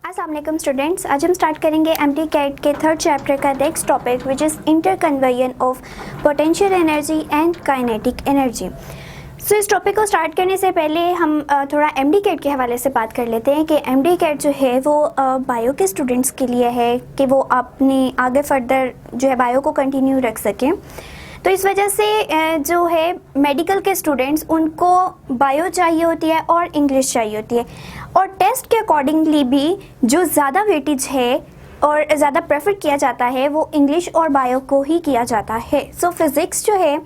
अस्सलाम वालेकुम स्टूडेंट्स, आज हम स्टार्ट करेंगे एमडी कैट के थर्ड चैप्टर का next topic which is interconversion of potential energy and kinetic energy. So इस टॉपिक को स्टार्ट करने से पहले हम थोड़ा एमडी कैट के हवाले से बात कर लेते हैं कि एमडी कैट जो है वो बायो के स्टूडेंट्स के लिए है कि वो अपनी आगे फर्दर जो है बायो को कंटिन्यू रख सकें। तो इस वजह से जो है मेडिकल के स्टूडेंट्स उनको बायो चाहिए होती है और इंग्लिश चाहिए होती है, और टेस्ट के अकॉर्डिंगली भी जो ज़्यादा वेटेज है और ज़्यादा प्रेफर किया जाता है वो इंग्लिश और बायो को ही किया जाता है। सो फिज़िक्स जो है,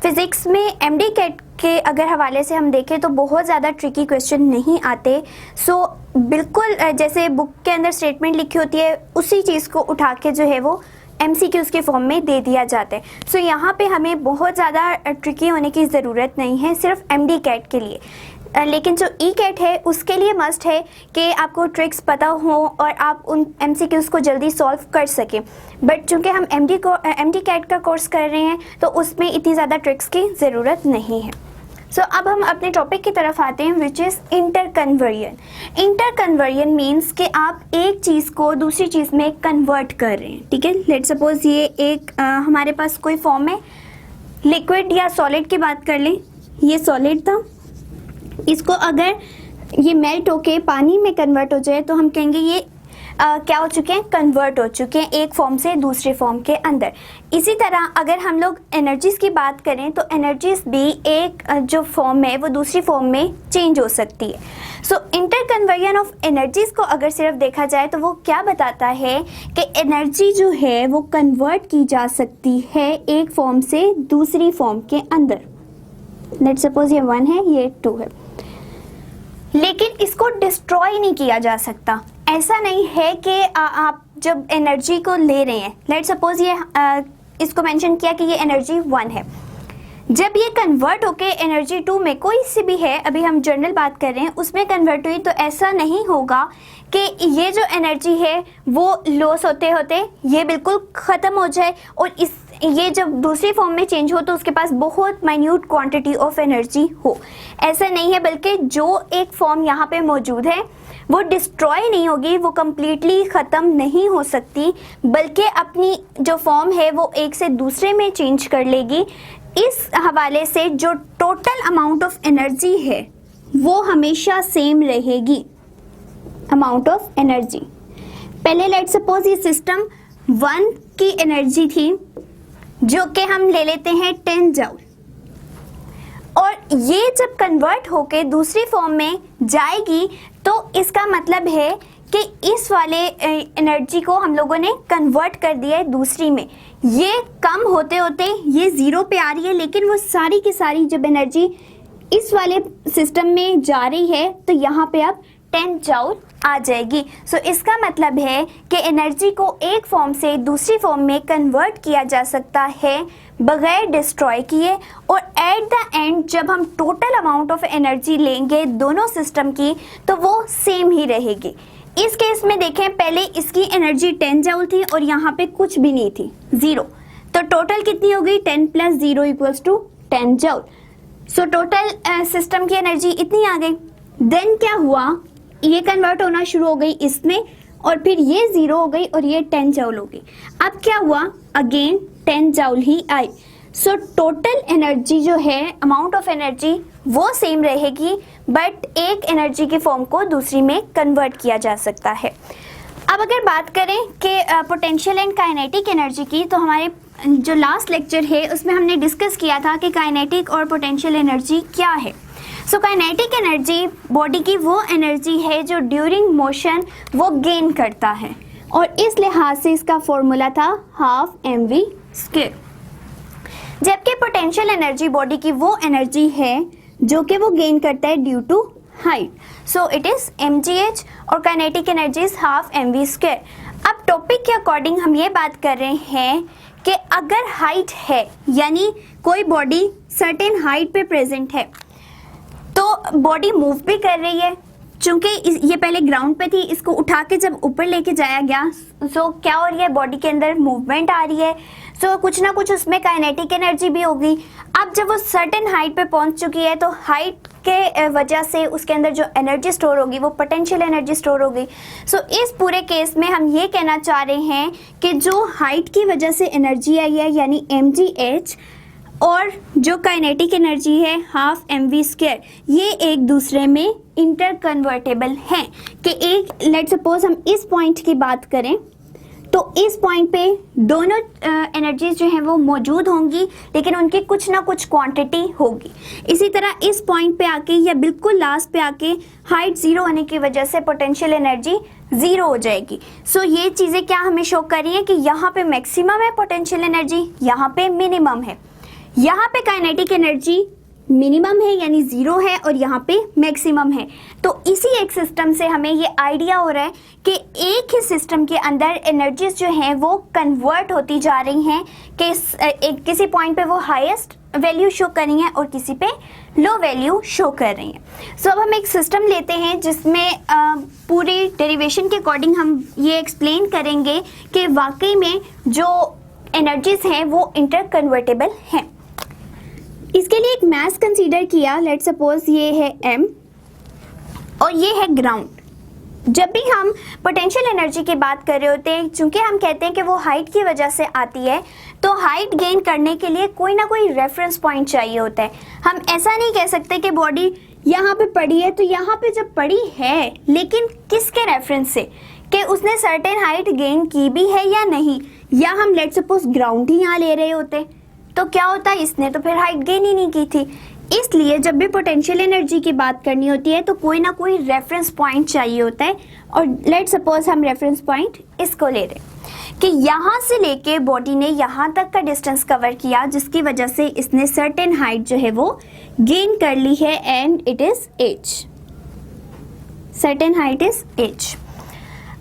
फिज़िक्स में एमडी कैट के अगर हवाले से हम देखें तो बहुत ज़्यादा ट्रिकी क्वेश्चन नहीं आते। सो बिल्कुल जैसे बुक के अंदर स्टेटमेंट लिखी होती है उसी चीज़ को उठा के जो है वो MCQs के फॉर्म में दे दिया जाता है। सो यहाँ पे हमें बहुत ज़्यादा ट्रिकी होने की ज़रूरत नहीं है सिर्फ एमडी कैट के लिए, लेकिन जो ई कैट है उसके लिए मस्ट है कि आपको ट्रिक्स पता हो और आप उन MCQs को जल्दी सॉल्व कर सकें। बट चूँकि हम एमडी कैट का कोर्स कर रहे हैं तो उसमें इतनी ज़्यादा ट्रिक्स की ज़रूरत नहीं है। सो अब हम अपने टॉपिक की तरफ आते हैं विच इज़ इंटरकन्वर्जन। इंटरकन्वर्जन मीन्स कि आप एक चीज़ को दूसरी चीज़ में कन्वर्ट कर रहे हैं। ठीक है, लेट सपोज ये एक हमारे पास कोई फॉर्म है, लिक्विड या सॉलिड की बात कर लें। ये सॉलिड था, इसको अगर ये मेल्ट होके पानी में कन्वर्ट हो जाए तो हम कहेंगे ये क्या हो चुके हैं, कन्वर्ट हो चुके हैं एक फॉर्म से दूसरे फॉर्म के अंदर। इसी तरह अगर हम लोग एनर्जीज़ की बात करें तो एनर्जीज़ भी एक जो फॉर्म है वो दूसरी फॉर्म में चेंज हो सकती है। सो इंटरकन्वर्जन ऑफ एनर्जीज़ को अगर सिर्फ देखा जाए तो वो क्या बताता है कि एनर्जी जो है वो कन्वर्ट की जा सकती है एक फॉर्म से दूसरी फॉर्म के अंदर। लेट सपोज ये 1 है, ये 2 है, लेकिन इसको डिस्ट्रॉय नहीं किया जा सकता। ऐसा नहीं है कि आप जब एनर्जी को ले रहे हैं, लेट सपोज ये इसको मेंशन किया कि ये एनर्जी 1 है, जब ये कन्वर्ट होके एनर्जी 2 में कोई सी भी है, अभी हम जनरल बात कर रहे हैं, उसमें कन्वर्ट हुई तो ऐसा नहीं होगा कि ये जो एनर्जी है वो लॉस होते होते ये बिल्कुल ख़त्म हो जाए और ये जब दूसरी फॉर्म में चेंज हो तो उसके पास बहुत माइन्यूट क्वांटिटी ऑफ एनर्जी हो। ऐसा नहीं है, बल्कि जो एक फॉर्म यहाँ पे मौजूद है वो डिस्ट्रॉय नहीं होगी, वो कम्प्लीटली ख़त्म नहीं हो सकती, बल्कि अपनी जो फॉर्म है वो एक से दूसरे में चेंज कर लेगी। इस हवाले से जो टोटल अमाउंट ऑफ एनर्जी है वो हमेशा सेम रहेगी। अमाउंट ऑफ एनर्जी, पहले लेट सपोज ये सिस्टम 1 की एनर्जी थी जो कि हम ले लेते हैं 10 जूल, और ये जब कन्वर्ट होके दूसरी फॉर्म में जाएगी तो इसका मतलब है कि इस वाले एनर्जी को हम लोगों ने कन्वर्ट कर दिया है दूसरी में। ये कम होते होते ये 0 पे आ रही है, लेकिन वो सारी की सारी जब एनर्जी इस वाले सिस्टम में जा रही है तो यहाँ पे अब 10 जूल आ जाएगी। सो इसका मतलब है कि एनर्जी को एक फॉर्म से दूसरी फॉर्म में कन्वर्ट किया जा सकता है बगैर डिस्ट्रॉय किए, और एट द एंड जब हम टोटल अमाउंट ऑफ एनर्जी लेंगे दोनों सिस्टम की तो वो सेम ही रहेगी। इस केस में देखें, पहले इसकी एनर्जी 10 जूल थी और यहाँ पे कुछ भी नहीं थी, 0, तो टोटल कितनी हो गई, 10 + 0 = 10 जूल। सो टोटल सिस्टम की एनर्जी इतनी आ गई। देन क्या हुआ, ये कन्वर्ट होना शुरू हो गई इसमें, और फिर ये 0 हो गई और ये 10 जूल हो गई। अब क्या हुआ, अगेन 10 जूल ही आई। सो टोटल एनर्जी जो है, अमाउंट ऑफ एनर्जी वो सेम रहेगी, बट एक एनर्जी की फॉर्म को दूसरी में कन्वर्ट किया जा सकता है। अब अगर बात करें कि पोटेंशियल एंड काइनेटिक एनर्जी की, तो हमारे जो लास्ट लेक्चर है उसमें हमने डिस्कस किया था कि काइनेटिक और पोटेंशियल एनर्जी क्या है। सो काइनेटिक एनर्जी बॉडी की वो एनर्जी है जो ड्यूरिंग मोशन वो गेन करता है, और इस लिहाज से इसका फॉर्मूला था 12 mv²। जबकि पोटेंशियल एनर्जी बॉडी की वो एनर्जी है जो कि वो गेन करता है due to height, so it is mgh, और काइनेटिक एनर्जी इज़ 12 mv²। अब टॉपिक के अकॉर्डिंग हम ये बात कर रहे हैं कि अगर हाइट है, यानी कोई बॉडी सर्टेन हाइट पे प्रेजेंट है, तो बॉडी मूव भी कर रही है। चूंकि ये पहले ग्राउंड पे थी, इसको उठा के जब ऊपर लेके जाया गया, सो क्या हो रही है, बॉडी के अंदर मूवमेंट आ रही है। सो कुछ ना कुछ उसमें काइनेटिक एनर्जी भी होगी। अब जब वो सर्टेन हाइट पे पहुंच चुकी है तो हाइट के वजह से उसके अंदर जो एनर्जी स्टोर होगी वो पोटेंशियल एनर्जी स्टोर होगी। सो इस पूरे केस में हम ये कहना चाह रहे हैं कि जो हाइट की वजह से एनर्जी आई है यानी mgh और जो काइनेटिक एनर्जी है हाफ mv², ये एक दूसरे में इंटर कन्वर्टेबल हैं कि एक लेट सपोज हम इस पॉइंट की बात करें तो इस पॉइंट पे दोनों एनर्जीज जो हैं वो मौजूद होंगी लेकिन उनकी कुछ ना कुछ क्वांटिटी होगी। इसी तरह इस पॉइंट पे आके या बिल्कुल लास्ट पे आके हाइट ज़ीरो होने की वजह से पोटेंशियल एनर्जी ज़ीरो हो जाएगी। सो ये चीज़ें क्या हमें शो कर रही हैं कि यहाँ पे मैक्सिमम है पोटेंशियल एनर्जी, यहाँ पे मिनिमम है। यहाँ पे काइनेटिक एनर्जी मिनिमम है यानी ज़ीरो है और यहाँ पे मैक्सिमम है। तो इसी एक सिस्टम से हमें ये आइडिया हो रहा है कि एक ही सिस्टम के अंदर एनर्जीज जो हैं वो कन्वर्ट होती जा रही हैं कि किसी पॉइंट पे वो हाईएस्ट वैल्यू शो कर रही हैं और किसी पे लो वैल्यू शो कर रही हैं। सो अब हम एक सिस्टम लेते हैं जिसमें पूरी डेरिवेशन के अकॉर्डिंग हम ये एक्सप्लेन करेंगे कि वाकई में जो एनर्जीज हैं वो इंटर कन्वर्टेबल हैं। इसके लिए एक मास कंसीडर किया, लेट सपोज ये है m और ये है ग्राउंड। जब भी हम पोटेंशियल एनर्जी की बात कर रहे होते हैं, चूंकि हम कहते हैं कि वो हाइट की वजह से आती है, तो हाइट गेन करने के लिए कोई ना कोई रेफरेंस पॉइंट चाहिए होता है। हम ऐसा नहीं कह सकते कि बॉडी यहाँ पे पड़ी है तो यहाँ पे जब पड़ी है लेकिन किसके रेफरेंस से, कि उसने सर्टेन हाइट गेन की भी है या नहीं, या हम लेट सपोज ग्राउंड ही यहाँ ले रहे होते तो क्या होता, इसने तो फिर हाइट गेन ही नहीं की थी। इसलिए जब भी पोटेंशियल एनर्जी की बात करनी होती है तो कोई ना कोई रेफरेंस पॉइंट चाहिए होता है। और लेट सपोज हम रेफरेंस पॉइंट इसको ले रहे हैं कि यहाँ से लेके बॉडी ने यहाँ तक का डिस्टेंस कवर किया जिसकी वजह से इसने सर्टेन हाइट जो है वो गेन कर ली है and it is h। Certain height is h।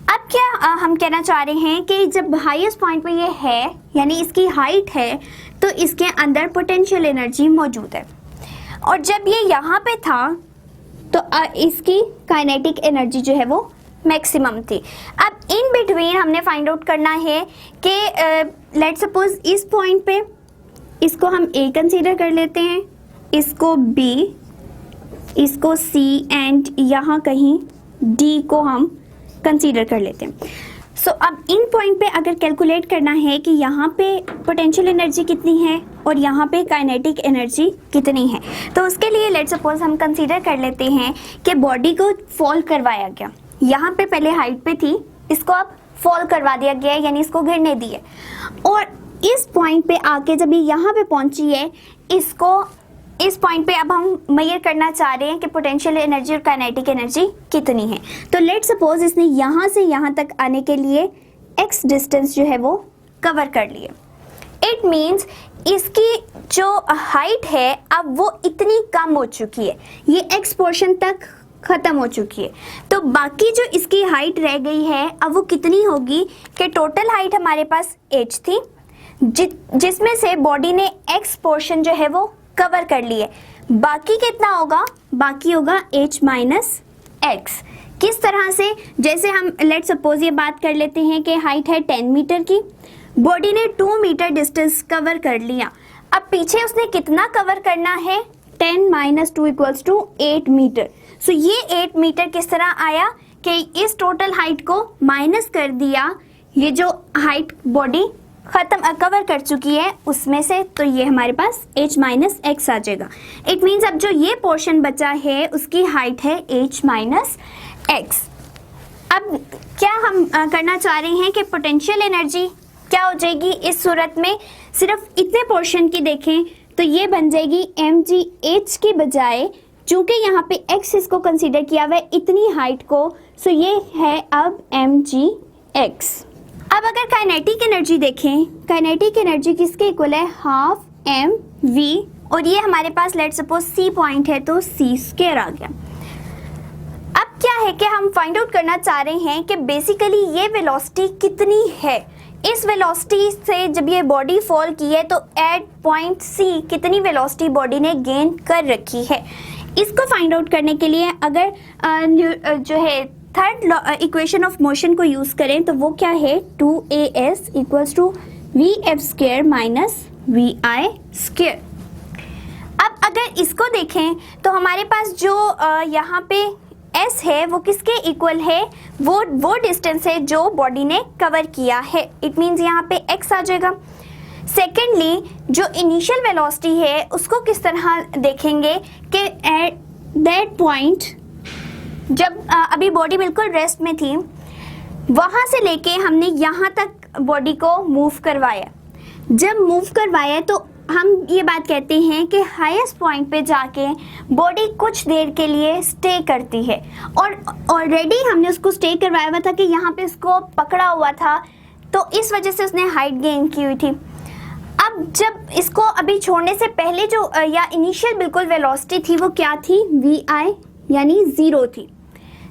अब क्या हम कहना चाह रहे हैं कि जब हाईएस्ट पॉइंट पे ये है यानी इसकी हाइट है तो इसके अंदर पोटेंशियल एनर्जी मौजूद है, और जब ये यहाँ पे था तो इसकी काइनेटिक एनर्जी जो है वो मैक्सिमम थी। अब इन बिटवीन हमने फाइंड आउट करना है कि लेट सपोज इस पॉइंट पे इसको हम A कंसीडर कर लेते हैं, इसको B, इसको C एंड यहाँ कहीं D को हम कंसीडर कर लेते हैं। सो अब इन पॉइंट पे अगर कैलकुलेट करना है कि यहाँ पे पोटेंशियल एनर्जी कितनी है और यहाँ पे काइनेटिक एनर्जी कितनी है, तो उसके लिए लेट सपोज हम कंसीडर कर लेते हैं कि बॉडी को फॉल करवाया गया। यहाँ पे पहले हाइट पे थी, इसको अब फॉल करवा दिया गया है यानी इसको गिरने दिए, और इस पॉइंट पे आके जब ये यहाँ पे पहुँची है, इसको इस पॉइंट पे अब हम मेजर करना चाह रहे हैं कि पोटेंशियल एनर्जी और काइनेटिक एनर्जी कितनी है। तो लेट सपोज इसने यहाँ से यहाँ तक आने के लिए x डिस्टेंस जो है वो कवर कर लिए। इट मीन्स इसकी जो हाइट है अब वो इतनी कम हो चुकी है, ये x पोर्शन तक ख़त्म हो चुकी है। तो बाकी जो इसकी हाइट रह गई है अब वो कितनी होगी कि टोटल हाइट हमारे पास h थी जिसमें से बॉडी ने x पोर्शन जो है वो कवर कर लिए, बाकी कितना होगा, बाकी होगा h माइनस x। किस तरह से, जैसे हम लेट सपोज ये बात कर लेते हैं कि हाइट है 10 मीटर की, बॉडी ने 2 मीटर डिस्टेंस कवर कर लिया। अब पीछे उसने कितना कवर करना है, 10 माइनस 2 इक्वल्स टू 8 मीटर। सो ये 8 मीटर किस तरह आया कि इस टोटल हाइट को माइनस कर दिया, ये जो हाइट बॉडी खत्म कवर कर चुकी है उसमें से, तो ये हमारे पास h माइनस एक्स आ जाएगा। इट मीन्स अब जो ये पोर्शन बचा है उसकी हाइट है h माइनस एक्स। अब क्या हम करना चाह रहे हैं कि पोटेंशियल एनर्जी क्या हो जाएगी इस सूरत में, सिर्फ इतने पोर्शन की देखें तो ये बन जाएगी mgh की बजाय, चूंकि यहाँ पे x इसको कंसीडर किया हुआ है इतनी हाइट को, सो ये है अब mgx। अब अगर काइनेटिक एनर्जी देखें, काइनेटिक एनर्जी किसके इक्वल है, हाफ mv, और ये हमारे पास लेट सपोज C पॉइंट है तो c² आ गया। अब क्या है कि हम फाइंड आउट करना चाह रहे हैं कि बेसिकली ये वेलोसिटी कितनी है। इस वेलोसिटी से जब ये बॉडी फॉल की है तो एट पॉइंट C कितनी वेलोसिटी बॉडी ने गेन कर रखी है। इसको फाइंड आउट करने के लिए अगर जो है थर्ड इक्वेशन ऑफ मोशन को यूज़ करें तो वो क्या है, 2as equals to v f square minus v i square. अब अगर इसको देखें तो हमारे पास जो यहाँ पे s है वो किसके इक्वल है, वो डिस्टेंस है जो बॉडी ने कवर किया है। इट मीन्स यहाँ पे x आ जाएगा। सेकेंडली जो इनिशियल वेलोसिटी है उसको किस तरह देखेंगे कि एट दैट पॉइंट जब अभी बॉडी बिल्कुल रेस्ट में थी, वहाँ से लेके हमने यहाँ तक बॉडी को मूव करवाया। जब मूव करवाया तो हम ये बात कहते हैं कि हाईएस्ट पॉइंट पे जाके बॉडी कुछ देर के लिए स्टे करती है, और ऑलरेडी हमने उसको स्टे करवाया हुआ था कि यहाँ पे उसको पकड़ा हुआ था, तो इस वजह से उसने हाइट गेन की हुई थी। अब जब इसको अभी छोड़ने से पहले जो या इनिशियल बिल्कुल वेलोसिटी थी वो क्या थी, वी आई यानी 0 थी।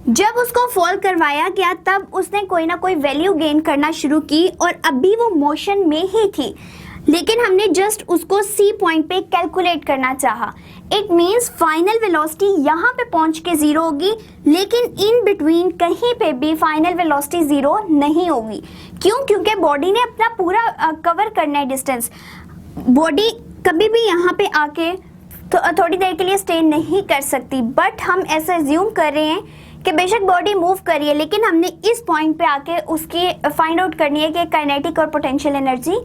जब उसको फॉल करवाया गया तब उसने कोई ना कोई वैल्यू गेन करना शुरू की, और अभी वो मोशन में ही थी, लेकिन हमने जस्ट उसको सी पॉइंट पे कैलकुलेट करना चाहा। इट मीन्स फाइनल वेलोसिटी यहाँ पे पहुंच के 0 होगी, लेकिन इन बिटवीन कहीं पे भी फाइनल वेलोसिटी 0 नहीं होगी। क्यों? क्योंकि बॉडी ने अपना पूरा कवर करना है डिस्टेंस। बॉडी कभी भी यहाँ पे आके थोड़ी देर के लिए स्टे नहीं कर सकती, बट हम ऐसा एज्यूम कर रहे हैं कि बेशक बॉडी मूव करिए, लेकिन हमने इस पॉइंट पे आके उसकी फाइंड आउट करनी है कि काइनेटिक और पोटेंशियल एनर्जी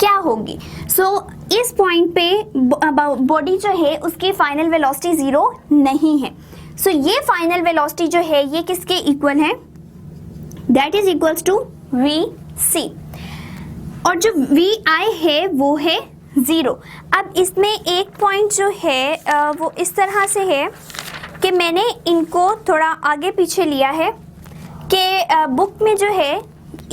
क्या होगी। सो इस पॉइंट पे बॉडी जो है उसकी फाइनल वेलोसिटी 0 नहीं है। सो ये फाइनल वेलोसिटी जो है ये किसके इक्वल है, that is equals to we C, और जो वी आई है वो है 0। अब इसमें एक पॉइंट जो है वो इस तरह से है कि मैंने इनको थोड़ा आगे पीछे लिया है कि बुक में जो है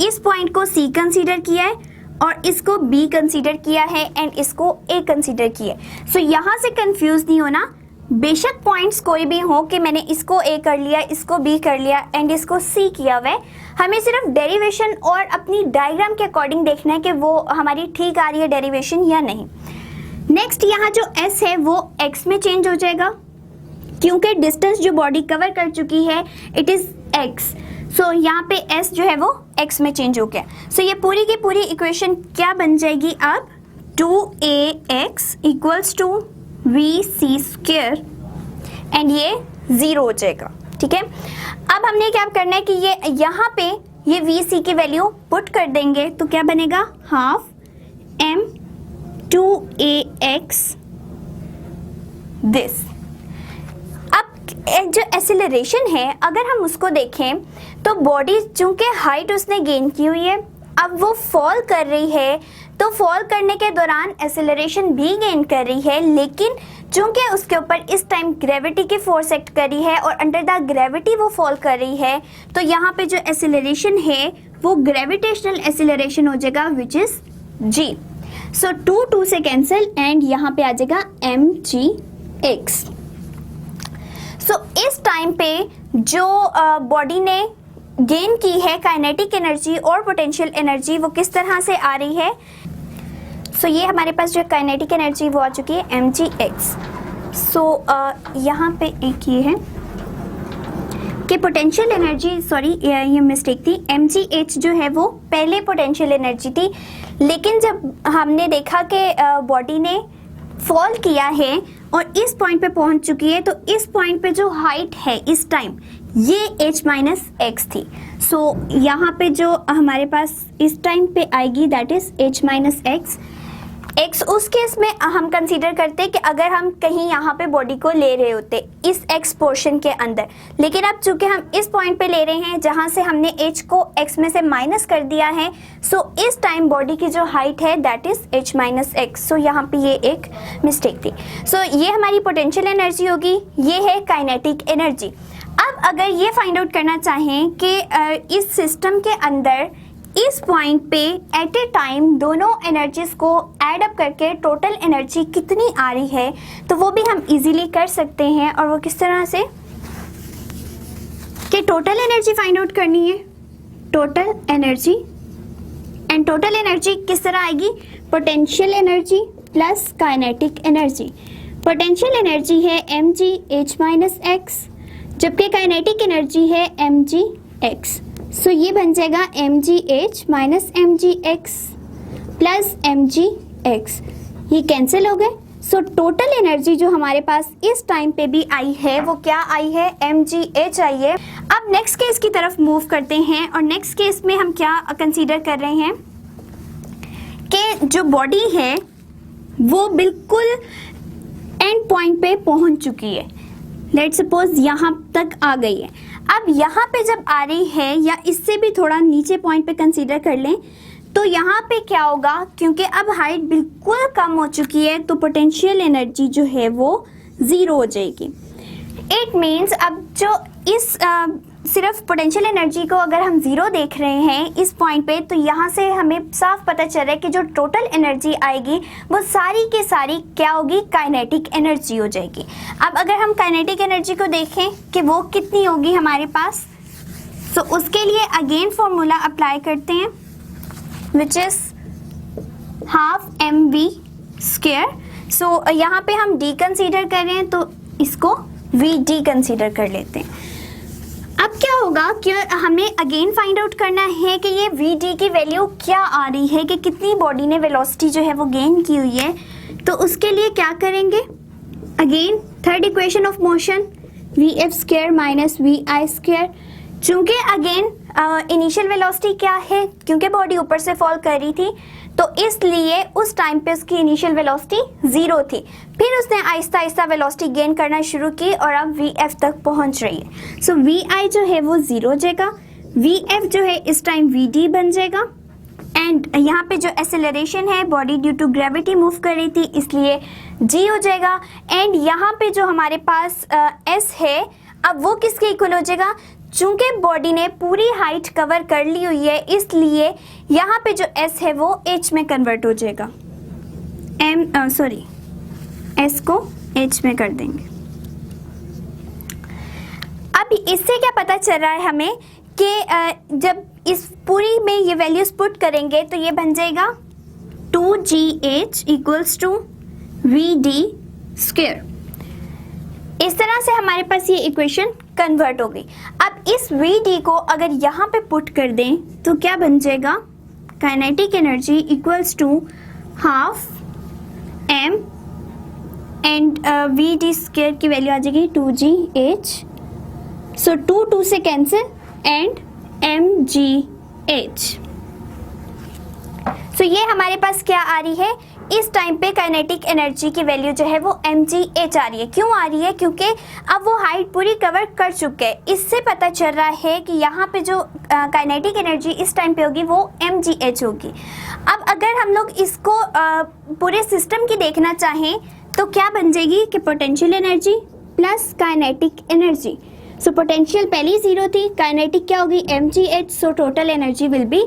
इस पॉइंट को C कंसीडर किया है और इसको B कंसीडर किया है एंड इसको A कंसीडर किया है। सो यहाँ से कंफ्यूज नहीं होना, बेशक पॉइंट्स कोई भी हो कि मैंने इसको A कर लिया, इसको B कर लिया एंड इसको C किया हुआ है, हमें सिर्फ डेरिवेशन और अपनी डायग्राम के अकॉर्डिंग देखना है कि वो हमारी ठीक आ रही है डेरिवेशन या नहीं। नेक्स्ट यहाँ जो S है वो X में चेंज हो जाएगा, क्योंकि डिस्टेंस जो बॉडी कवर कर चुकी है इट इज x। सो यहाँ पे s जो है वो x में चेंज हो गया। सो ये पूरी की पूरी इक्वेशन क्या बन जाएगी अब, 2ax equals to we c square and ये 0 हो जाएगा। ठीक है, अब हमने क्या करना है कि ये यहाँ पे ये वी सी की वैल्यू पुट कर देंगे, तो क्या बनेगा, हाफ m 2ax दिस। जो एक्सेलरेशन है अगर हम उसको देखें तो बॉडी चूंकि हाइट उसने गेन की हुई है, अब वो फॉल कर रही है, तो फॉल करने के दौरान एक्सेलरेशन भी गेन कर रही है, लेकिन चूंकि उसके ऊपर इस टाइम ग्रेविटी की फोर्स एक्ट कर रही है और अंडर द ग्रेविटी वो फॉल कर रही है, तो यहाँ पे जो एक्सेलरेशन है वो ग्रेविटेशनल एक्सेलरेशन हो जाएगा विच इज g। सो 2 से कैंसिल एंड यहाँ पे आ जाएगा mgx। सो इस टाइम पे जो बॉडी ने गेन की है काइनेटिक एनर्जी और पोटेंशियल एनर्जी वो किस तरह से आ रही है। सो ये हमारे पास जो काइनेटिक एनर्जी वो आ चुकी है mgx। सो यहाँ पे एक ये है कि पोटेंशियल एनर्जी, सॉरी ये मिस्टेक थी, mgh जो है वो पहले पोटेंशियल एनर्जी थी, लेकिन जब हमने देखा कि बॉडी ने फॉल किया है और इस पॉइंट पे पहुंच चुकी है, तो इस पॉइंट पे जो हाइट है इस टाइम ये h माइनस एक्स थी। सो यहाँ पे जो हमारे पास इस टाइम पे आएगी that is h minus x. x उस केस में हम कंसीडर करते कि अगर हम कहीं यहाँ पे बॉडी को ले रहे होते इस x पोर्शन के अंदर, लेकिन अब चूंकि हम इस पॉइंट पे ले रहे हैं जहाँ से हमने h को x में से माइनस कर दिया है, सो इस टाइम बॉडी की जो हाइट है that is h minus x. So यहाँ पे ये एक मिस्टेक थी। सो ये हमारी पोटेंशियल एनर्जी होगी, ये है काइनेटिक एनर्जी। अब अगर ये फाइंड आउट करना चाहें कि इस सिस्टम के अंदर इस पॉइंट पे एट ए टाइम दोनों एनर्जीज को ऐड अप करके टोटल एनर्जी कितनी आ रही है, तो वो भी हम इजीली कर सकते हैं। और वो किस तरह से कि टोटल एनर्जी फाइंड आउट करनी है, total energy, and total energy किस तरह आएगी, potential energy plus kinetic energy. Potential energy है mgh माइनस एक्स, जबकि काइनेटिक एनर्जी है mgx। सो ये बन जाएगा mgh minus mgx plus mgx, ये कैंसिल हो गए। सो टोटल एनर्जी जो हमारे पास इस टाइम पे भी आई है वो क्या आई है, mgh आई है। अब नेक्स्ट केस की तरफ मूव करते हैं और नेक्स्ट केस में हम क्या कंसीडर कर रहे हैं कि जो बॉडी है वो बिल्कुल एंड पॉइंट पे पहुंच चुकी है। लेट्स सपोज यहाँ तक आ गई है। अब यहाँ पे जब आ रही है या इससे भी थोड़ा नीचे पॉइंट पे कंसीडर कर लें तो यहाँ पे क्या होगा, क्योंकि अब हाइट बिल्कुल कम हो चुकी है तो पोटेंशियल एनर्जी जो है वो ज़ीरो हो जाएगी। इट मीन्स अब जो इस सिर्फ पोटेंशियल एनर्जी को अगर हम ज़ीरो देख रहे हैं इस पॉइंट पे, तो यहाँ से हमें साफ पता चल रहा है कि जो टोटल एनर्जी आएगी वो सारी की सारी क्या होगी, काइनेटिक एनर्जी हो जाएगी। अब अगर हम काइनेटिक एनर्जी को देखें कि वो कितनी होगी हमारे पास, तो उसके लिए अगेन फॉर्मूला अप्लाई करते हैं विच इज़ हाफ mv²। सो यहाँ पे हम d कंसीडर कर रहे हैं तो इसको vd कंसीडर कर लेते हैं। अब क्या होगा कि हमें अगेन फाइंड आउट करना है कि ये vd की वैल्यू क्या आ रही है, कि कितनी बॉडी ने वेलोसिटी जो है वो गेन की हुई है। तो उसके लिए क्या करेंगे, again third equation of motion vf² minus vi²। चूँकि अगेन इनिशियल वेलोसिटी क्या है, क्योंकि बॉडी ऊपर से फॉल कर रही थी तो इसलिए उस टाइम पे उसकी इनिशियल वेलोसिटी ज़ीरो थी। फिर उसने आहिस्ता आहिस्ता वेलोसिटी गेन करना शुरू की और अब vf तक पहुंच रही है। सो vi जो है वो ज़ीरो हो जाएगा, vf जो है इस टाइम vd बन जाएगा। एंड यहाँ पे जो एक्सेलरेशन है, body due to gravity move कर रही थी इसलिए g हो जाएगा। एंड यहाँ पे जो हमारे पास s है, अब वो किसके इक्वल हो जाएगा, चूंकि बॉडी ने पूरी हाइट कवर कर ली हुई है इसलिए यहाँ पे जो s है वो h में कन्वर्ट हो जाएगा। s को h में कर देंगे। अब इससे क्या पता चल रहा है हमें कि जब इस पूरी में ये वैल्यूज पुट करेंगे तो ये बन जाएगा 2gh इक्वल्स टू vd²। इस तरह से हमारे पास ये इक्वेशन कन्वर्ट हो गई। अब इस vd को अगर यहाँ पे पुट कर दें तो क्या बन जाएगा, kinetic energy equals to half m and vd² की वैल्यू आ जाएगी 2gh। सो 2 से कैंसिल एंड mgh। सो ये हमारे पास क्या आ रही है, इस टाइम पे काइनेटिक एनर्जी की वैल्यू जो है वो mgh आ रही है। क्यों आ रही है, क्योंकि अब वो हाइट पूरी कवर कर चुके हैं। इससे पता चल रहा है कि यहाँ पे जो काइनेटिक एनर्जी इस टाइम पे होगी वो mgh होगी। अब अगर हम लोग इसको पूरे सिस्टम की देखना चाहें तो क्या बन जाएगी कि potential energy plus kinetic energy. So potential पहले ज़ीरो थी, काइनेटिक क्या होगी mgh, so total energy will be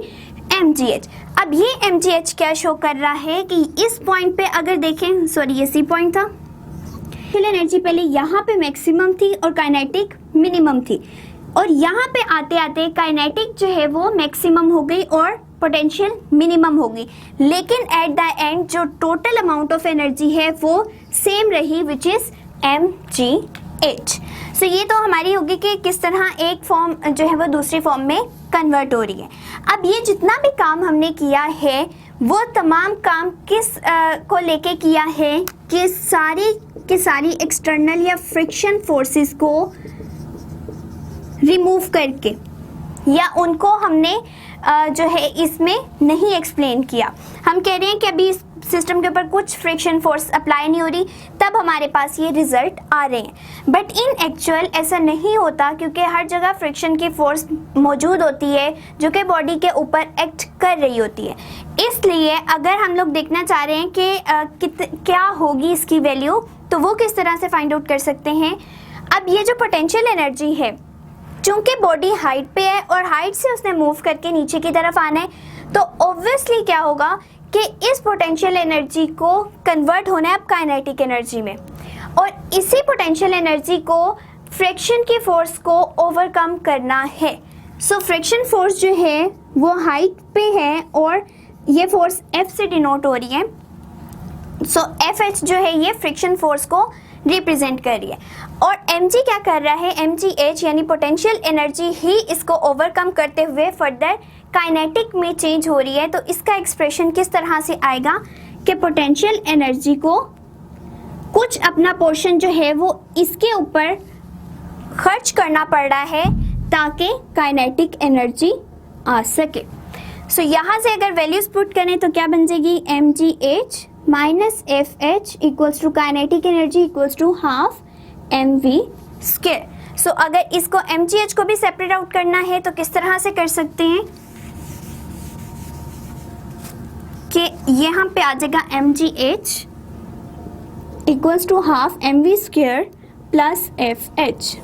mgh। अब ये mgh क्या शो कर रहा है कि इस पॉइंट पे अगर देखें, सॉरी ये सी पॉइंट था, एनर्जी पहले यहाँ पे मैक्सिमम थी और काइनेटिक मिनिमम थी, और यहाँ पे आते आते काइनेटिक जो है वो मैक्सिमम हो गई और पोटेंशियल मिनिमम हो गई। लेकिन एट द एंड जो टोटल अमाउंट ऑफ एनर्जी है वो सेम रही विच इज़ mgh। सो ये तो हमारी होगी कि किस तरह एक फॉर्म जो है वो दूसरी फॉर्म में कन्वर्ट हो रही है। अब ये जितना भी काम हमने किया है वो तमाम काम किस को लेके किया है कि सारी एक्सटर्नल या फ्रिक्शन फोर्सेस को रिमूव करके, या उनको हमने जो है इसमें नहीं एक्सप्लेन किया। हम कह रहे हैं कि अभी इस सिस्टम के ऊपर कुछ फ्रिक्शन फोर्स अप्लाई नहीं हो रही, तब हमारे पास ये रिजल्ट आ रहे हैं। बट इन एक्चुअल ऐसा नहीं होता, क्योंकि हर जगह फ्रिक्शन की फोर्स मौजूद होती है जो कि बॉडी के ऊपर एक्ट कर रही होती है। इसलिए अगर हम लोग देखना चाह रहे हैं कि क्या होगी इसकी वैल्यू, तो वो किस तरह से फाइंड आउट कर सकते हैं। अब ये जो पोटेंशियल एनर्जी है, चूंकि बॉडी हाइट पे है और हाइट से उसने मूव करके नीचे की तरफ आना है, तो ऑब्वियसली क्या होगा कि इस पोटेंशियल एनर्जी को कन्वर्ट होना है अब काइनेटिक एनर्जी में, और इसी पोटेंशियल एनर्जी को फ्रिक्शन की फोर्स को ओवरकम करना है। सो फ्रिक्शन फोर्स जो है वो हाइट पे है और ये फोर्स F से डिनोट हो रही है। सो FH जो है ये फ्रिक्शन फोर्स को रिप्रेजेंट कर रही है। और mg क्या कर रहा है, mgh यानी पोटेंशियल एनर्जी ही इसको ओवरकम करते हुए फर्दर काइनेटिक में चेंज हो रही है। तो इसका एक्सप्रेशन किस तरह से आएगा कि पोटेंशियल एनर्जी को कुछ अपना पोर्शन जो है वो इसके ऊपर खर्च करना पड़ रहा है ताकि काइनेटिक एनर्जी आ सके। सो यहाँ से अगर वैल्यूज पुट करें तो क्या बन जाएगी, mgh minus fh equals to kinetic energy equals to half mv square. So अगर इसको mgh को भी सेपरेट आउट करना है तो किस तरह से कर सकते हैं कि यहाँ पे आ जाएगा mgh equals to half mv square plus fh।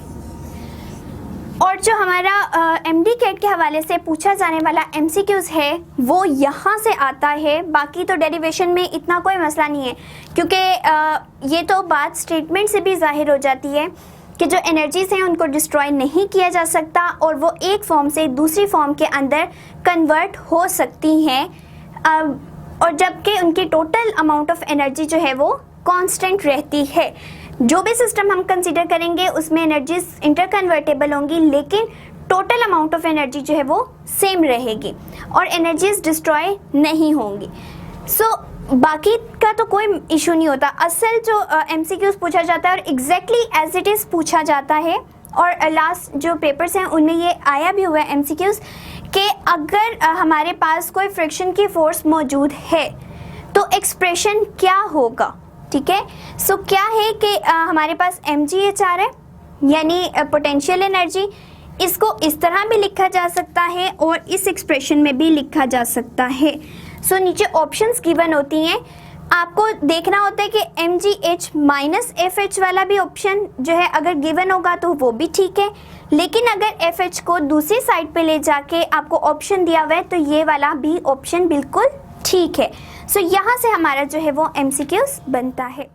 और जो हमारा एमडी कैट के हवाले से पूछा जाने वाला एमसीक्यूज है वो यहाँ से आता है। बाकी तो डेरिवेशन में इतना कोई मसला नहीं है, क्योंकि ये तो बात स्टेटमेंट से भी जाहिर हो जाती है कि जो एनर्जीज हैं उनको डिस्ट्रॉय नहीं किया जा सकता और वो एक फॉर्म से दूसरी फॉर्म के अंदर कन्वर्ट हो सकती हैं, और जबकि उनकी टोटल अमाउंट ऑफ एनर्जी जो है वो कांस्टेंट रहती है। जो भी सिस्टम हम कंसीडर करेंगे उसमें एनर्जीज इंटरकन्वर्टेबल होंगी, लेकिन टोटल अमाउंट ऑफ एनर्जी जो है वो सेम रहेगी और एनर्जीज डिस्ट्रॉय नहीं होंगी। बाकी का तो कोई इशू नहीं होता। असल जो एमसीक्यूज पूछा जाता है और एग्जैक्टली एज इट इज़ पूछा जाता है, और लास्ट जो पेपर्स हैं उनमें ये आया भी हुआ है एमसीक्यूज कि अगर हमारे पास कोई फ्रिक्शन की फोर्स मौजूद है तो एक्सप्रेशन क्या होगा। ठीक है, सो क्या है कि हमारे पास mgh आ रहा है यानी पोटेंशियल एनर्जी, इसको इस तरह भी लिखा जा सकता है और इस एक्सप्रेशन में भी लिखा जा सकता है। सो नीचे ऑप्शंस गिवन होती हैं, आपको देखना होता है कि mgh माइनस fh वाला भी ऑप्शन जो है अगर गिवन होगा तो वो भी ठीक है, लेकिन अगर fh को दूसरी साइड पे ले जाके आपको ऑप्शन दिया हुआ है तो ये वाला भी ऑप्शन बिल्कुल ठीक है। सो यहाँ से हमारा जो है वो MCQs बनता है।